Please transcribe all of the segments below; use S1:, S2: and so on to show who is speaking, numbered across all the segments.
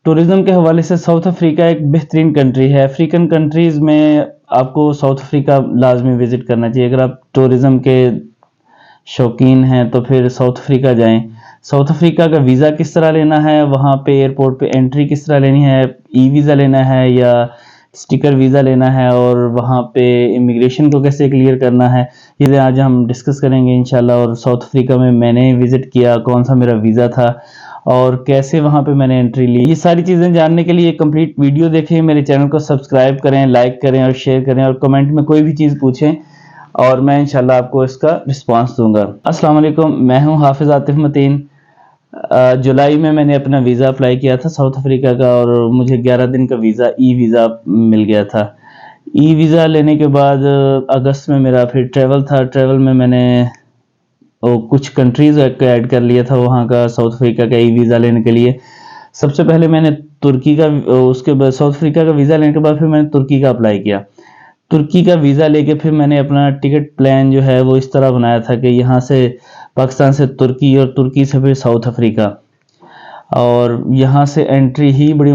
S1: Tourism के हवाले से साउथ अफ्रीका एक बेहतरीन कंट्री है। अफ्रीकन कंट्रीज़ में आपको साउथ अफ्रीका लाज़मी विज़िट करना चाहिए। अगर आप टूरिज़्म के शौकीन हैं तो फिर साउथ अफ्रीका जाएँ। साउथ अफ्रीका का वीज़ा किस तरह लेना है, वहाँ पे एयरपोर्ट पे एंट्री किस तरह लेनी है, ई-वीज़ा लेना है या स्टिकर वीज़ा लेना है और वहाँ पे इमिग्रेशन को कैसे क्लियर करना है, ये आज हम डिस्कस करेंगे इंशाल्लाह। और साउथ अफ्रीका में मैंने विज़िट किया, कौन-सा मेरा वीज़ा था और कैसे वहाँ पे मैंने एंट्री ली। ये सारी चीज़ें जानने के लिए कंप्लीट वीडियो देखें, मेरे चैनल को सब्सक्राइब करें, लाइक करें और शेयर करें और कमेंट में कोई भी चीज़ पूछें और मैं इंशाल्लाह आपको इसका रिस्पांस दूंगा। अस्सलाम वालेकुम, मैं हूं हाफिज़ आतिफ मतीन। जुलाई में मैंने अपना वीज़ा अप्लाई किया था साउथ अफ्रीका का और मुझे 11 दिन का वीज़ा ई-वीज़ा मिल गया था। ई-वीज़ा लेने के बाद अगस्त में मेरा फिर ट्रैवल था। ट्रैवल में मैंने कुछ कंट्रीज़ ऐड कर लिया था वहाँ का साउथ अफ्रीका का ई-वीज़ा लेने के लिए। सबसे पहले मैंने तुर्की का, उसके बाद साउथ अफ्रीका का वीज़ा लेने के बाद फिर मैंने तुर्की का अप्लाई किया। तुर्की का वीज़ा लेके फिर मैंने अपना टिकट प्लान जो है वो इस तरह बनाया था कि यहाँ से पाकिस्तान से तुर्की और तुर्की से फिर साउथ अफ्रीका, और यहाँ से एंट्री ही बड़ी,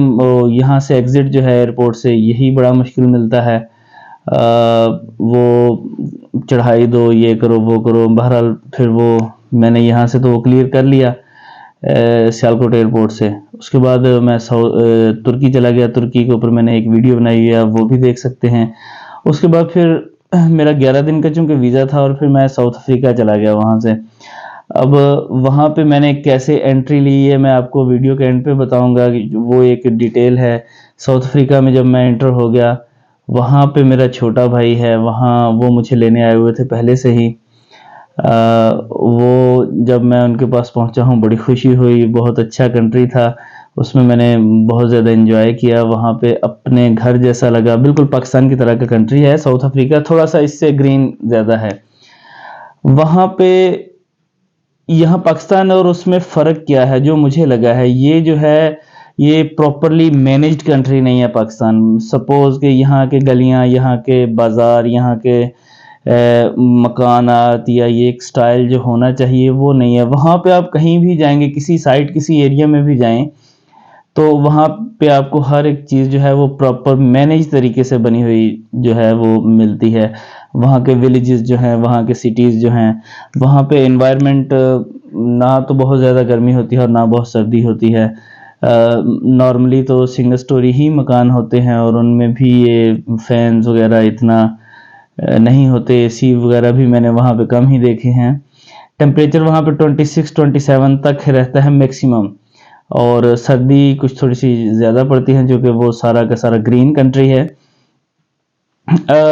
S1: यहाँ से एग्ज़िट जो है एयरपोर्ट से यही बड़ा मुश्किल मिलता है। वो चढ़ाई दो, ये करो वो करो, बहरहाल फिर वो मैंने यहाँ से तो वो क्लियर कर लिया सियालकोट एयरपोर्ट से। उसके बाद मैं तुर्की चला गया। तुर्की के ऊपर मैंने एक वीडियो बनाई है, आप वो भी देख सकते हैं। उसके बाद फिर मेरा 11 दिन का चूँकि वीज़ा था और फिर मैं साउथ अफ्रीका चला गया वहाँ से। अब वहाँ पे मैंने कैसे एंट्री ली है मैं आपको वीडियो के एंड पे बताऊँगा कि वो एक डिटेल है। साउथ अफ्रीका में जब मैं एंटर हो गया, वहाँ पे मेरा छोटा भाई है, वहाँ वो मुझे लेने आए हुए थे पहले से ही। वो जब मैं उनके पास पहुँचा हूँ बड़ी खुशी हुई, बहुत अच्छा कंट्री था, उसमें मैंने बहुत ज़्यादा एंजॉय किया। वहाँ पे अपने घर जैसा लगा, बिल्कुल पाकिस्तान की तरह का कंट्री है साउथ अफ्रीका, थोड़ा सा इससे ग्रीन ज़्यादा है। वहाँ पे यहाँ पाकिस्तान और उसमें फ़र्क क्या है जो मुझे लगा है, ये जो है ये प्रॉपरली मैनेज्ड कंट्री नहीं है पाकिस्तान। सपोज़ कि यहाँ के गलियाँ, यहाँ के बाज़ार, यहाँ के मकानात या ये एक स्टाइल जो होना चाहिए वो नहीं है। वहाँ पे आप कहीं भी जाएंगे, किसी साइड किसी एरिया में भी जाएं तो वहाँ पे आपको हर एक चीज़ जो है वो प्रॉपर मैनेज तरीके से बनी हुई जो है वो मिलती है। वहाँ के विलेजेस जो हैं, वहाँ के सिटीज़ जो हैं, वहाँ पे एनवायरनमेंट ना तो बहुत ज़्यादा गर्मी होती है और ना बहुत सर्दी होती है। नॉर्मली तो सिंगल स्टोरी ही मकान होते हैं और उनमें भी ये फैंस वगैरह इतना नहीं होते। एसी वगैरह भी मैंने वहाँ पे कम ही देखे हैं। टेम्परेचर वहाँ पे 26-27 तक रहता है मैक्सिमम, और सर्दी कुछ थोड़ी सी ज़्यादा पड़ती है, जो कि वो सारा का सारा ग्रीन कंट्री है।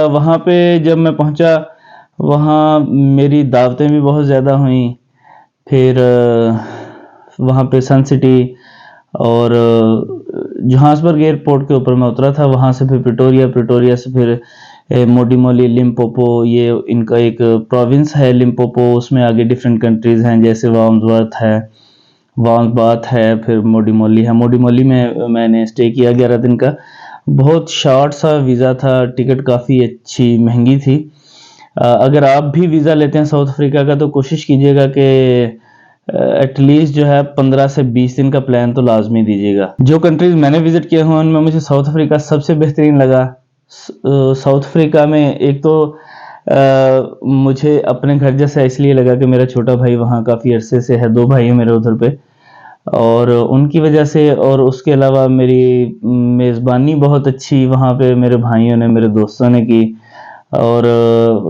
S1: वहाँ पे जब मैं पहुँचा, वहाँ मेरी दावतें भी बहुत ज़्यादा हुई। फिर वहाँ पे सन सिटी और जोहान्सबर्ग एयरपोर्ट के ऊपर मैं उतरा था। वहाँ से फिर प्रिटोरिया से फिर मोडीमोली, लिम्पोपो, ये इनका एक प्रोविंस है लिम्पोपो, उसमें आगे डिफरेंट कंट्रीज़ हैं जैसे वांगबात है, फिर मोडीमोली है। मोडीमोली में मैंने स्टे किया 11 दिन का। बहुत शॉर्ट सा वीज़ा था, टिकट काफ़ी अच्छी महंगी थी। अगर आप भी वीज़ा लेते हैं साउथ अफ्रीका का तो कोशिश कीजिएगा कि एटलीस्ट जो है 15 से 20 दिन का प्लान तो लाजमी दीजिएगा। जो कंट्रीज़ मैंने विज़िट किए हैं उनमें मुझे साउथ अफ्रीका सबसे बेहतरीन लगा। साउथ अफ्रीका में एक तो मुझे अपने घर जैसा इसलिए लगा कि मेरा छोटा भाई वहाँ काफ़ी अरसे से है, 2 भाई हैं मेरे उधर पे, और उनकी वजह से, और उसके अलावा मेरी मेज़बानी बहुत अच्छी वहाँ पे मेरे भाइयों ने, मेरे दोस्तों ने की, और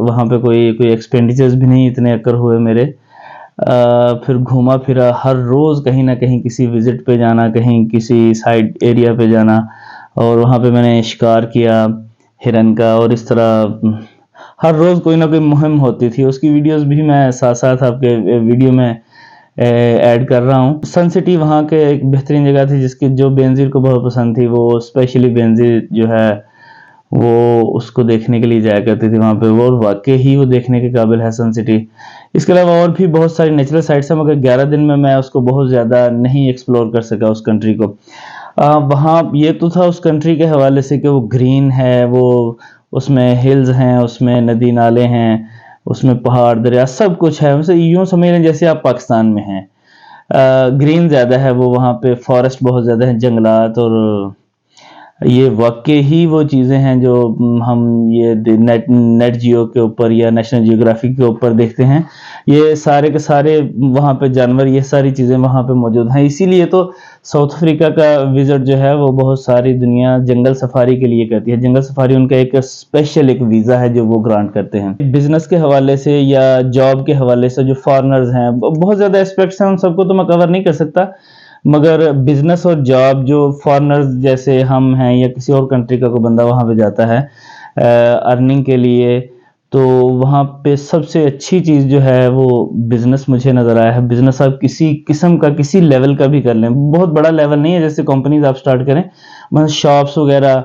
S1: वहाँ पे कोई एक्सपेंडिचर्स भी नहीं इतने अकर हुए मेरे। फिर घूमा फिरा, हर रोज़ कहीं ना कहीं किसी विज़िट पे जाना, कहीं किसी साइड एरिया पे जाना, और वहाँ पे मैंने शिकार किया हिरन का, और इस तरह हर रोज़ कोई ना कोई मुहिम होती थी। उसकी वीडियोस भी मैं साथ साथ आपके वीडियो में ऐड कर रहा हूँ। सन सिटी वहाँ के एक बेहतरीन जगह थी जिसकी जो बेनज़ीर को बहुत पसंद थी, वो स्पेशली बेनज़ीर जो है वो उसको देखने के लिए जाया करती थी वहाँ पे, वो वाकई ही वो देखने के काबिल है सन सिटी। इसके अलावा और भी बहुत सारी नेचुरल साइट्स हैं, मगर 11 दिन में मैं उसको बहुत ज़्यादा नहीं एक्सप्लोर कर सका उस कंट्री को। वहाँ ये तो था उस कंट्री के हवाले से कि वो ग्रीन है, वो उसमें हिल्स हैं, उसमें नदी नाले हैं, उसमें पहाड़ दरिया सब कुछ है। वैसे यूँ समझ लें जैसे आप पाकिस्तान में हैं। ग्रीन ज़्यादा है, वो वहाँ पे फॉरेस्ट बहुत ज़्यादा है, जंगलात, और ये वाकई ही वो चीज़ें हैं जो हम ये नेट नेट जियो के ऊपर या नेशनल जियोग्राफिक के ऊपर देखते हैं। ये सारे के सारे वहाँ पे जानवर, ये सारी चीज़ें वहाँ पे मौजूद हैं। इसीलिए तो साउथ अफ्रीका का विजिट जो है वो बहुत सारी दुनिया जंगल सफारी के लिए करती है। जंगल सफारी उनका एक स्पेशल एक वीज़ा है जो वो ग्रांट करते हैं। बिजनेस के हवाले से या जॉब के हवाले से जो फॉरेनर्स हैं, बहुत ज़्यादा एस्पेक्ट्स हैं, उन सबको तो मैं कवर नहीं कर सकता, मगर बिजनेस और जॉब जो फॉरेनर्स जैसे हम हैं या किसी और कंट्री का कोई बंदा वहाँ पे जाता है अर्निंग के लिए, तो वहाँ पे सबसे अच्छी चीज़ जो है वो बिजनेस मुझे नज़र आया है। बिजनेस आप किसी किस्म का, किसी लेवल का भी कर लें, बहुत बड़ा लेवल नहीं है जैसे कंपनीज आप स्टार्ट करें, मतलब शॉप्स वगैरह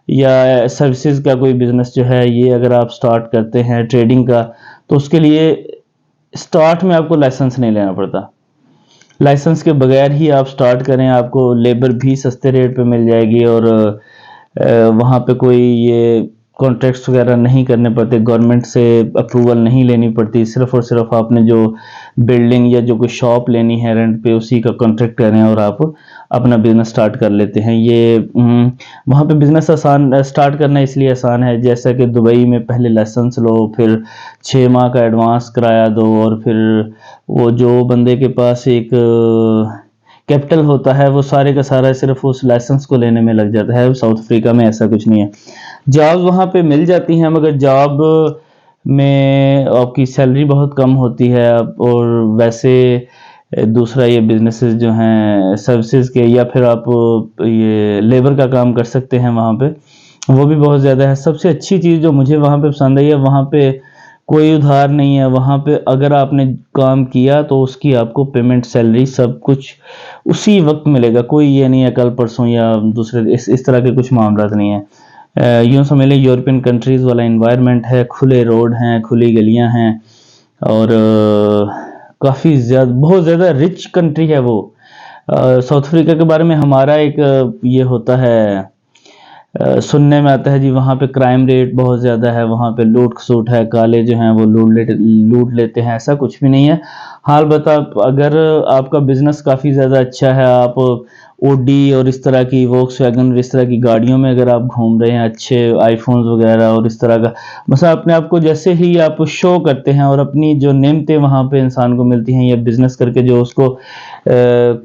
S1: या सर्विसेज का कोई बिजनेस जो है, ये अगर आप स्टार्ट करते हैं ट्रेडिंग का, तो उसके लिए स्टार्ट में आपको लाइसेंस नहीं लेना पड़ता। लाइसेंस के बगैर ही आप स्टार्ट करें, आपको लेबर भी सस्ते रेट पे मिल जाएगी, और वहाँ पे कोई ये कॉन्ट्रैक्ट्स वगैरह नहीं करने पड़ते, गवर्नमेंट से अप्रूवल नहीं लेनी पड़ती। सिर्फ और सिर्फ आपने जो बिल्डिंग या जो कोई शॉप लेनी है रेंट पे, उसी का कॉन्ट्रैक्ट करें और आप अपना बिजनेस स्टार्ट कर लेते हैं। ये वहाँ पे बिजनेस आसान स्टार्ट करना इसलिए आसान है, जैसा कि दुबई में पहले लाइसेंस लो, फिर 6 माह का एडवांस किराया दो, और फिर वो जो बंदे के पास एक कैपिटल होता है वो सारे का सारा सिर्फ उस लाइसेंस को लेने में लग जाता है। साउथ अफ्रीका में ऐसा कुछ नहीं है। जॉब वहाँ पे मिल जाती हैं, मगर जॉब में आपकी सैलरी बहुत कम होती है। और वैसे दूसरा ये बिजनेसेस जो हैं सर्विसेज के, या फिर आप ये लेबर का काम कर सकते हैं वहाँ पे, वो भी बहुत ज़्यादा है। सबसे अच्छी चीज़ जो मुझे वहाँ पे पसंद आई है, वहाँ पे कोई उधार नहीं है। वहाँ पे अगर आपने काम किया तो उसकी आपको पेमेंट, सैलरी, सब कुछ उसी वक्त मिलेगा। कोई ये नहीं है कल परसों या दूसरे, इस तरह के कुछ मामला नहीं है। यूँ समझ लें यूरोपियन कंट्रीज़ वाला इन्वायरमेंट है, खुले रोड हैं, खुली गलियाँ हैं, और काफ़ी ज़्यादा, बहुत ज़्यादा रिच कंट्री है वो। साउथ अफ्रीका के बारे में हमारा एक ये होता है, सुनने में आता है जी वहाँ पे क्राइम रेट बहुत ज़्यादा है, वहाँ पे लूट खसूट है, काले जो हैं वो लूट लेते हैं। ऐसा कुछ भी नहीं है। हाल बता, अगर आपका बिजनेस काफ़ी ज़्यादा अच्छा है, आप ओडी और इस तरह की, वोक्सवैगन, इस तरह की गाड़ियों में अगर आप घूम रहे हैं, अच्छे आईफोन्स वगैरह और इस तरह का, मतलब अपने आप को जैसे ही आप शो करते हैं और अपनी जो नेमतें वहाँ पे इंसान को मिलती हैं, या बिजनेस करके जो उसको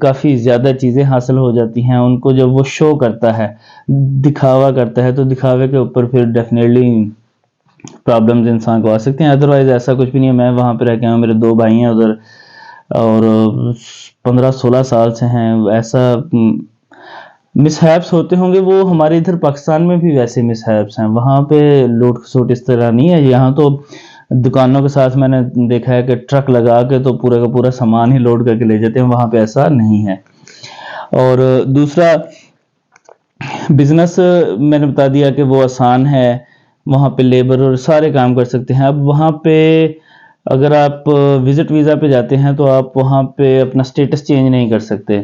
S1: काफ़ी ज़्यादा चीज़ें हासिल हो जाती हैं, उनको जब वो शो करता है, दिखावा करता है, तो दिखावे के ऊपर फिर डेफिनेटली प्रॉब्लम्स इंसान को आ सकते हैं। अदरवाइज ऐसा कुछ भी नहीं है। मैं वहाँ पे रह के आया हूँ, मेरे 2 भाई हैं उधर, और 15-16 साल से हैं। ऐसा मिसहैप्स होते होंगे, वो हमारे इधर पाकिस्तान में भी वैसे मिसहैप्स हैं। वहाँ पे लूट खसुट इस तरह नहीं है। यहाँ तो दुकानों के साथ मैंने देखा है कि ट्रक लगा के तो पूरा का पूरा सामान ही लोड करके ले जाते हैं। वहाँ पे ऐसा नहीं है। और दूसरा, बिजनेस मैंने बता दिया कि वो आसान है, वहाँ पे लेबर और सारे काम कर सकते हैं। अब वहाँ पे अगर आप विजिट वीज़ा पे जाते हैं तो आप वहाँ पे अपना स्टेटस चेंज नहीं कर सकते।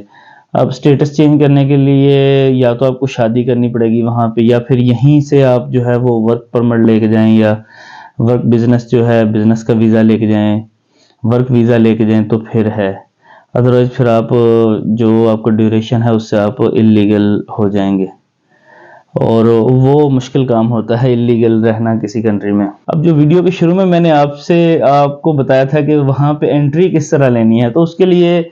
S1: अब स्टेटस चेंज करने के लिए या तो आपको शादी करनी पड़ेगी वहाँ पे, या फिर यहीं से आप जो है वो वर्क परमिट लेके जाएं, या वर्क बिजनेस जो है बिजनेस का वीज़ा लेके जाएं, वर्क वीज़ा लेके जाएं तो फिर है। अदरवाइज फिर आप जो आपका ड्यूरेशन है उससे आप इलीगल हो जाएंगे, और वो मुश्किल काम होता है इलीगल रहना किसी कंट्री में। अब जो वीडियो के शुरू में मैंने आपको बताया था कि वहाँ पे एंट्री किस तरह लेनी है, तो उसके लिए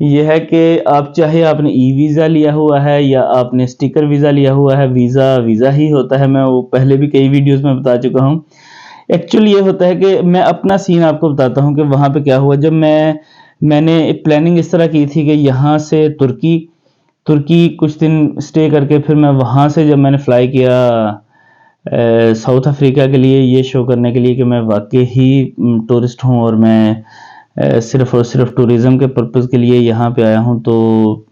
S1: ये है कि आप चाहे आपने ई वीज़ा लिया हुआ है या आपने स्टिकर वीज़ा लिया हुआ है, वीज़ा वीज़ा ही होता है। मैं वो पहले भी कई वीडियोस में बता चुका हूँ। एक्चुअली ये होता है कि मैं अपना सीन आपको बताता हूँ कि वहाँ पे क्या हुआ। जब मैंने प्लानिंग इस तरह की थी कि यहाँ से तुर्की कुछ दिन स्टे करके, फिर मैं वहाँ से जब मैंने फ्लाई किया साउथ अफ्रीका के लिए, ये शो करने के लिए कि मैं वाकई ही टूरिस्ट हूँ, और मैं सिर्फ और सिर्फ टूरिज़्म के पर्पज़ के लिए यहाँ पे आया हूँ। तो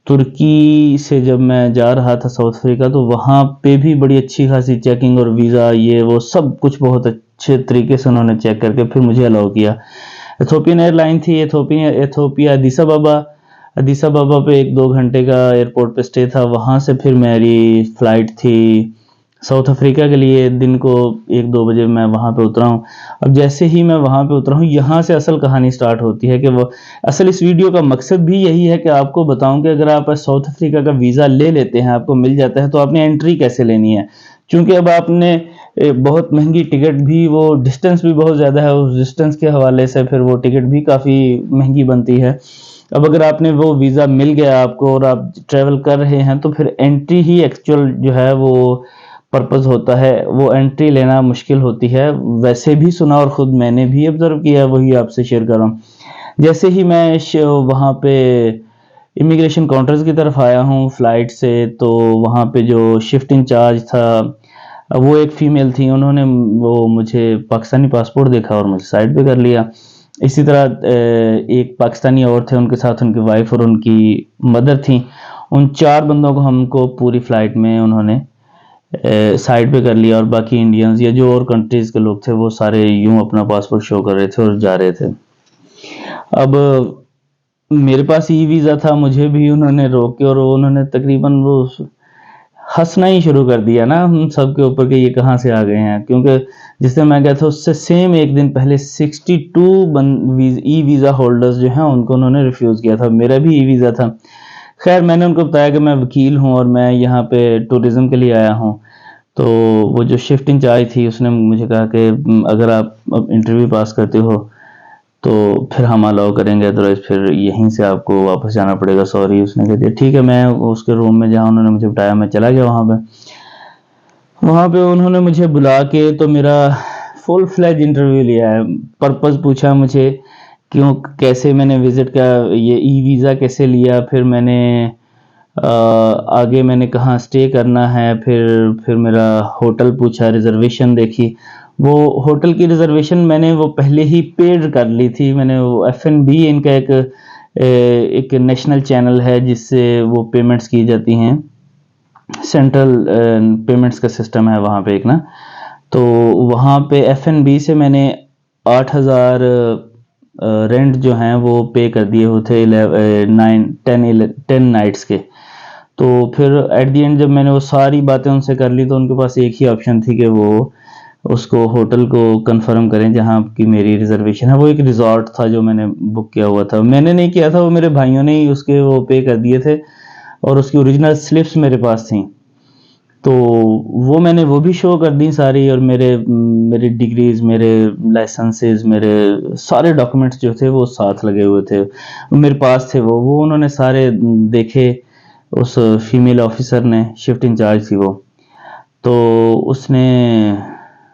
S1: तुर्की से जब मैं जा रहा था साउथ अफ्रीका, तो वहाँ पे भी बड़ी अच्छी खासी चेकिंग और वीज़ा ये वो सब कुछ बहुत अच्छे तरीके से उन्होंने चेक करके फिर मुझे अलाउ किया। एथोपियन एयरलाइन थी, एथोपिया अदीस अबाबा पे 1-2 घंटे का एयरपोर्ट पे स्टे था। वहाँ से फिर मेरी फ़्लाइट थी साउथ अफ्रीका के लिए दिन को 1-2 बजे मैं वहाँ पे उतरा हूँ। अब जैसे ही मैं वहाँ पे उतरा हूँ, यहाँ से असल कहानी स्टार्ट होती है कि वो असल इस वीडियो का मकसद भी यही है कि आपको बताऊँ कि अगर आप साउथ अफ्रीका का वीज़ा ले लेते हैं, आपको मिल जाता है, तो आपने एंट्री कैसे लेनी है। चूँकि अब आपने बहुत महँगी टिकट भी, वो डिस्टेंस भी बहुत ज़्यादा है, उस डिस्टेंस के हवाले से फिर वो टिकट भी काफ़ी महँगी बनती है। अब अगर आपने वो वीज़ा मिल गया आपको और आप ट्रैवल कर रहे हैं, तो फिर एंट्री ही एक्चुअल जो है वो पर्पस होता है, वो एंट्री लेना मुश्किल होती है। वैसे भी सुना और खुद मैंने भी ऑब्जर्व किया, वही आपसे शेयर कर रहा हूँ। जैसे ही मैं वहाँ पे इमिग्रेशन काउंटर्स की तरफ आया हूँ फ्लाइट से, तो वहाँ पे जो शिफ्ट इंचार्ज था वो एक फीमेल थी। उन्होंने वो मुझे पाकिस्तानी पासपोर्ट देखा और मुझे साइड पे कर लिया। इसी तरह एक पाकिस्तानी और थे, उनके साथ उनकी वाइफ और उनकी मदर थी। उन 4 बंदों को हमको पूरी फ्लाइट में उन्होंने साइड पे कर लिया, और बाकी इंडियंस या जो और कंट्रीज के लोग थे वो सारे यूं अपना पासपोर्ट शो कर रहे थे और जा रहे थे। अब मेरे पास ई वीज़ा था, मुझे भी उन्होंने रोक के और उन्होंने तकरीबन वो हंसना ही शुरू कर दिया ना हम सब के ऊपर कि ये कहाँ से आ गए हैं, क्योंकि जिससे मैं गया था उससे सेम एक दिन पहले 62 ई वीज़ा होल्डर्स जो हैं उनको उन्होंने रिफ्यूज़ किया था। मेरा भी ई वीज़ा था। खैर मैंने उनको बताया कि मैं वकील हूँ और मैं यहाँ पे टूरिज़्म के लिए आया हूँ। तो वो जो शिफ्ट इंचार्ज थी उसने मुझे कहा कि अगर आप अब इंटरव्यू पास करते हो तो फिर हम अलाउ करेंगे, अदरवाइज फिर यहीं से आपको वापस जाना पड़ेगा, सॉरी। उसने कह दिया ठीक है। मैं उसके रूम में जहाँ उन्होंने मुझे बताया मैं चला गया वहाँ पे उन्होंने मुझे बुला के तो मेरा फुल फ्लैज इंटरव्यू लिया है। पर्पस पूछा मुझे क्यों, कैसे मैंने विजिट का ये ई वीज़ा कैसे लिया, फिर मैंने आगे मैंने कहाँ स्टे करना है, फिर मेरा होटल पूछा, रिजर्वेशन देखी। वो होटल की रिजर्वेशन मैंने वो पहले ही पेड कर ली थी। मैंने वो एफ&बी, इनका एक नेशनल चैनल है जिससे वो पेमेंट्स की जाती हैं, सेंट्रल पेमेंट्स का सिस्टम है वहाँ पे एक ना। तो वहाँ पे एफ&बी से मैंने 8,000 रेंट जो हैं वो पे कर दिए होते 10 नाइट्स के। तो फिर एट द एंड जब मैंने वो सारी बातें उनसे कर ली तो उनके पास एक ही ऑप्शन थी कि वो उसको होटल को कंफर्म करें जहाँ की मेरी रिजर्वेशन है। वो एक रिजॉर्ट था जो मैंने बुक किया हुआ था, मैंने नहीं किया था, वो मेरे भाइयों ने ही उसके वो पे कर दिए थे और उसकी ओरिजिनल स्लिप्स मेरे पास थी। तो वो मैंने वो भी शो कर दी सारी, और मेरी डिग्रीज, मेरे लाइसेंसेस, मेरे सारे डॉक्यूमेंट्स जो थे वो साथ लगे हुए थे, मेरे पास थे। वो उन्होंने सारे देखे उस फीमेल ऑफिसर ने, शिफ्ट इंचार्ज थी वो। तो उसने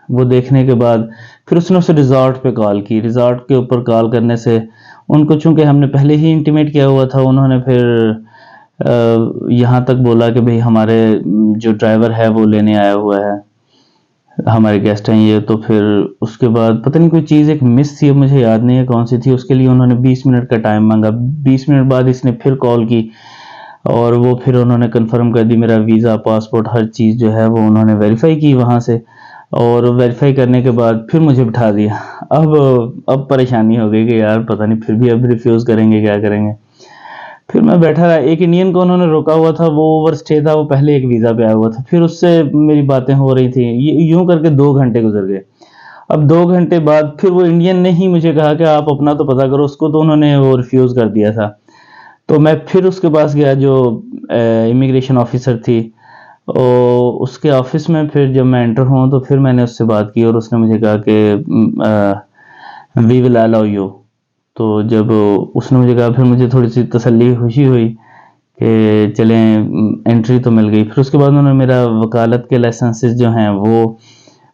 S1: वो देखने के बाद फिर उसने उस रिज़ॉर्ट पे कॉल की। रिज़ॉर्ट के ऊपर कॉल करने से उनको चूंकि हमने पहले ही इंटीमेट किया हुआ था, उन्होंने फिर यहाँ तक बोला कि भाई हमारे जो ड्राइवर है वो लेने आया हुआ है, हमारे गेस्ट हैं ये। तो फिर उसके बाद पता नहीं कोई चीज़ एक मिस थी, मुझे याद नहीं है कौन सी थी, उसके लिए उन्होंने 20 मिनट का टाइम मांगा। 20 मिनट बाद इसने फिर कॉल की और वो फिर उन्होंने कंफर्म कर दी मेरा वीज़ा, पासपोर्ट, हर चीज़ जो है वो उन्होंने वेरीफाई की वहाँ से, और वेरीफाई करने के बाद फिर मुझे बिठा दिया। अब परेशानी हो गई कि यार पता नहीं फिर भी अब रिफ्यूज़ करेंगे, क्या करेंगे। फिर मैं बैठा रहा। एक इंडियन को उन्होंने रोका हुआ था, वो ओवर स्टे था, वो पहले एक वीज़ा पे आया हुआ था, फिर उससे मेरी बातें हो रही थी। यूं करके 2 घंटे गुजर गए। अब 2 घंटे बाद फिर वो इंडियन ने ही मुझे कहा कि आप अपना तो पता करो। उसको तो उन्होंने वो रिफ्यूज़ कर दिया था। तो मैं फिर उसके पास गया जो इमिग्रेशन ऑफिसर थी, और उसके ऑफिस में फिर जब मैं एंटर हुआ तो फिर मैंने उससे बात की और उसने मुझे कहा कि वी विल अलाउ यू। तो जब उसने मुझे कहा फिर मुझे थोड़ी सी तसल्ली खुशी हुई कि चलें एंट्री तो मिल गई। फिर उसके बाद उन्होंने मेरा वकालत के लाइसेंसेस जो हैं वो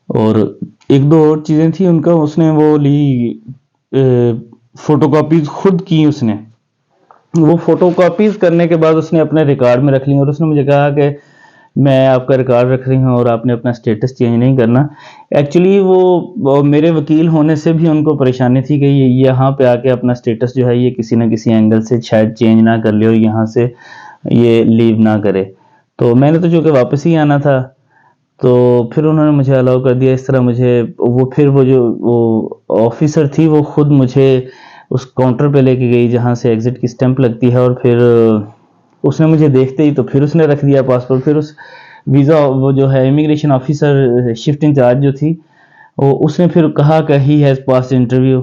S1: और एक दो और चीज़ें थी उनका, उसने वो ली, फ़ोटोकॉपीज़ खुद की उसने। वो फ़ोटोकॉपीज़ करने के बाद उसने अपने रिकॉर्ड में रख ली और उसने मुझे कहा कि मैं आपका रिकॉर्ड रख रही हूँ और आपने अपना स्टेटस चेंज नहीं करना। एक्चुअली वो मेरे वकील होने से भी उनको परेशानी थी कि ये यहाँ पे आके अपना स्टेटस जो है ये किसी न किसी एंगल से शायद चेंज ना कर ले और यहाँ से ये लीव ना करे। तो मैंने तो चूँकि वापस ही आना था, तो फिर उन्होंने मुझे अलाउ कर दिया। इस तरह मुझे वो जो वो ऑफिसर थी वो खुद मुझे उस काउंटर पे लेके गई जहाँ से एग्जिट की स्टैंप लगती है, और फिर उसने मुझे देखते ही तो फिर उसने रख दिया पासपोर्ट। फिर उस वीज़ा वो जो है इमिग्रेशन ऑफिसर शिफ्ट इंचार्ज जो थी, वो उसने फिर कहा कि he has pass interview,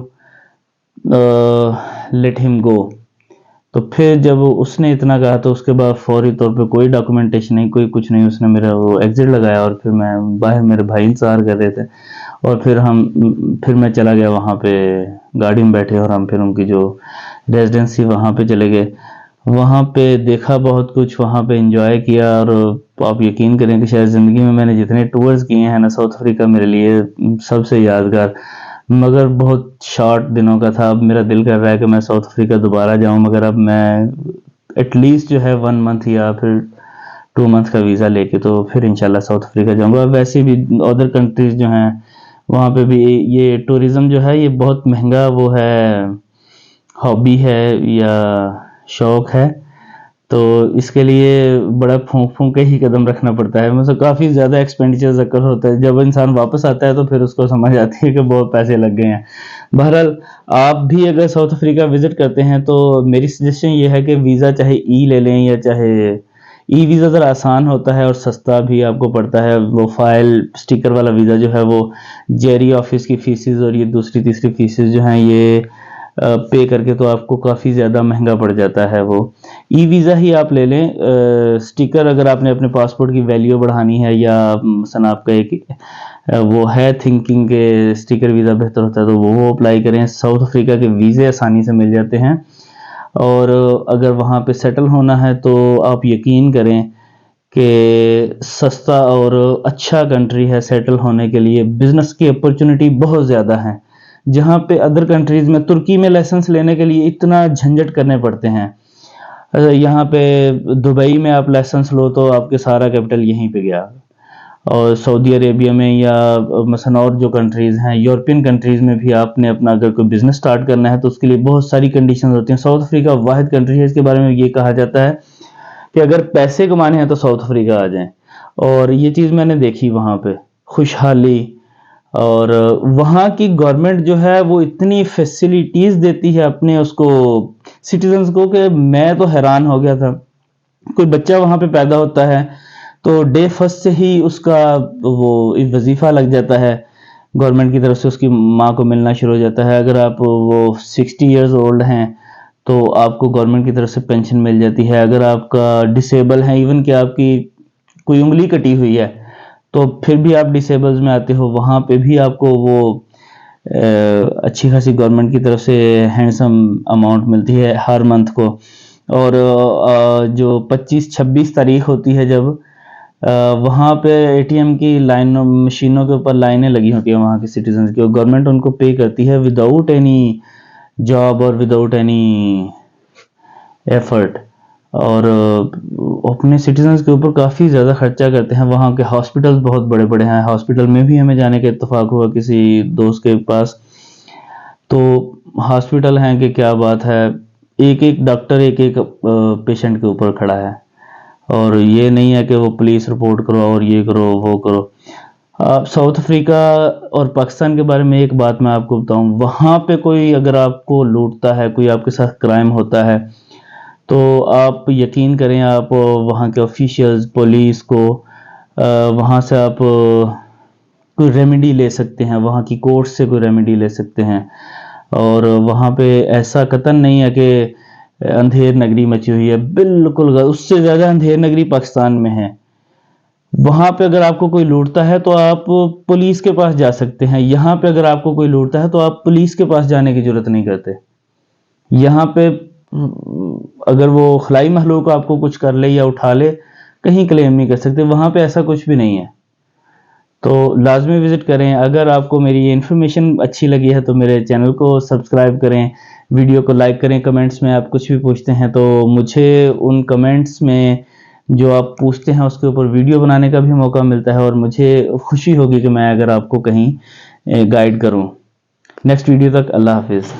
S1: let him go. तो फिर जब उसने इतना कहा तो उसके बाद फौरी तौर पे कोई डॉक्यूमेंटेशन नहीं, कोई कुछ नहीं, उसने मेरा वो एग्जिट लगाया और फिर मैं बाहर, मेरे भाई इंतज़ार कर रहे थे और फिर मैं चला गया वहाँ पे, गाड़ी में बैठे और हम फिर उनकी जो रेजिडेंसी वहाँ पे चले गए। वहाँ पे देखा बहुत कुछ, वहाँ पे एंजॉय किया और आप यकीन करें कि शायद ज़िंदगी में मैंने जितने टूर्स किए हैं ना, साउथ अफ्रीका मेरे लिए सबसे यादगार, मगर बहुत शॉर्ट दिनों का था। अब मेरा दिल कर रहा है कि मैं साउथ अफ्रीका दोबारा जाऊं, मगर अब मैं एटलीस्ट जो है 1 मंथ या फिर 2 मंथ का वीज़ा लेके तो फिर इंशाल्लाह साउथ अफ्रीका जाऊंगा। अब वैसे भी अदर कंट्रीज जो हैं वहाँ पे भी ये टूरिज़्म जो है ये बहुत महंगा वो है, हॉबी है या शौक है, तो इसके लिए बड़ा फूंक फूंक के ही कदम रखना पड़ता है, मतलब काफ़ी ज़्यादा एक्सपेंडिचर ज़कर होता है। जब इंसान वापस आता है तो फिर उसको समझ आती है कि बहुत पैसे लग गए हैं। बहरहाल आप भी अगर साउथ अफ्रीका विज़िट करते हैं तो मेरी सजेशन ये है कि वीज़ा चाहे ई ले लें या चाहे ई वीज़ा ज़रा आसान होता है और सस्ता भी आपको पड़ता है। वो फाइल स्टिकर वाला वीज़ा जो है वो जेरी ऑफिस की फीसिस और ये दूसरी तीसरी फीसिस जो हैं ये पे करके तो आपको काफ़ी ज़्यादा महंगा पड़ जाता है। वो ई वीज़ा ही आप ले लें। स्टिकर अगर आपने अपने पासपोर्ट की वैल्यू बढ़ानी है या मसलन आपका एक वो है थिंकिंग के स्टिकर वीज़ा बेहतर होता है तो वो अप्लाई करें। साउथ अफ्रीका के वीज़े आसानी से मिल जाते हैं और अगर वहाँ पे सेटल होना है तो आप यकीन करें कि सस्ता और अच्छा कंट्री है सेटल होने के लिए। बिज़नेस की अपॉर्चुनिटी बहुत ज़्यादा है, जहाँ पे अदर कंट्रीज़ में, तुर्की में लाइसेंस लेने के लिए इतना झंझट करने पड़ते हैं, यहाँ पे दुबई में आप लाइसेंस लो तो आपके सारा कैपिटल यहीं पे गया। और सऊदी अरेबिया में या मसलन और जो कंट्रीज़ हैं, यूरोपियन कंट्रीज़ में भी आपने अपना अगर कोई बिज़नेस स्टार्ट करना है तो उसके लिए बहुत सारी कंडीशंस होती हैं। साउथ अफ्रीका वाहिद कंट्री है इसके बारे में ये कहा जाता है कि अगर पैसे कमाने हैं तो साउथ अफ्रीका आ जाएं, और ये चीज़ मैंने देखी वहाँ पे, खुशहाली। और वहाँ की गवर्नमेंट जो है वो इतनी फैसिलिटीज़ देती है अपने उसको सिटीजन्स को कि मैं तो हैरान हो गया था। कोई बच्चा वहाँ पे पैदा होता है तो डे फर्स्ट से ही उसका वो वजीफ़ा लग जाता है, गवर्नमेंट की तरफ से उसकी माँ को मिलना शुरू हो जाता है। अगर आप वो 60 इयर्स ओल्ड हैं तो आपको गवर्नमेंट की तरफ से पेंशन मिल जाती है। अगर आपका डिसेबल है, इवन कि आपकी कोई उंगली कटी हुई है तो फिर भी आप डिसेबल्स में आते हो, वहाँ पे भी आपको वो अच्छी खासी गवर्नमेंट की तरफ से हैंडसम अमाउंट मिलती है हर मंथ को। और जो 25-26 तारीख होती है जब वहाँ पे एटीएम की लाइन मशीनों के ऊपर लाइनें लगी होती है वहाँ के सिटीजन्स की, और गवर्नमेंट उनको पे करती है विदाउट एनी जॉब और विदाउट एनी एफर्ट, और अपने सिटीजन्स के ऊपर काफ़ी ज़्यादा खर्चा करते हैं। वहाँ के हॉस्पिटल्स बहुत बड़े बड़े हैं, हॉस्पिटल में भी हमें जाने का इत्तेफाक हुआ किसी दोस्त के पास, तो हॉस्पिटल हैं कि क्या बात है, एक एक डॉक्टर एक एक पेशेंट के ऊपर खड़ा है, और ये नहीं है कि वो पुलिस रिपोर्ट करो और ये करो वो करो। साउथ अफ्रीका और पाकिस्तान के बारे में एक बात मैं आपको बताऊं, वहाँ पे कोई अगर आपको लूटता है, कोई आपके साथ क्राइम होता है तो आप यकीन करें आप वहाँ के ऑफिशियल्स, पुलिस को वहाँ से आप कोई रेमेडी ले सकते हैं, वहाँ की कोर्ट से कोई रेमेडी ले सकते हैं। और वहाँ पे ऐसा कतन नहीं है कि अंधेर नगरी मची हुई है, बिल्कुल उससे ज़्यादा अंधेर नगरी पाकिस्तान में है। वहाँ पे अगर आपको कोई लूटता है तो आप पुलिस के पास जा सकते हैं, यहाँ पे अगर आपको कोई लूटता है तो आप पुलिस के पास जाने की जरूरत नहीं करते। यहाँ पे अगर वो खलाई महलूक आपको कुछ कर ले या उठा ले, कहीं क्लेम नहीं कर सकते, वहाँ पे ऐसा कुछ भी नहीं है। तो लाजमी विज़िट करें। अगर आपको मेरी ये इन्फॉर्मेशन अच्छी लगी है तो मेरे चैनल को सब्सक्राइब करें, वीडियो को लाइक करें। कमेंट्स में आप कुछ भी पूछते हैं तो मुझे उन कमेंट्स में जो आप पूछते हैं उसके ऊपर वीडियो बनाने का भी मौका मिलता है, और मुझे खुशी होगी कि मैं अगर आपको कहीं गाइड करूं। नेक्स्ट वीडियो तक अल्लाह हाफिज़।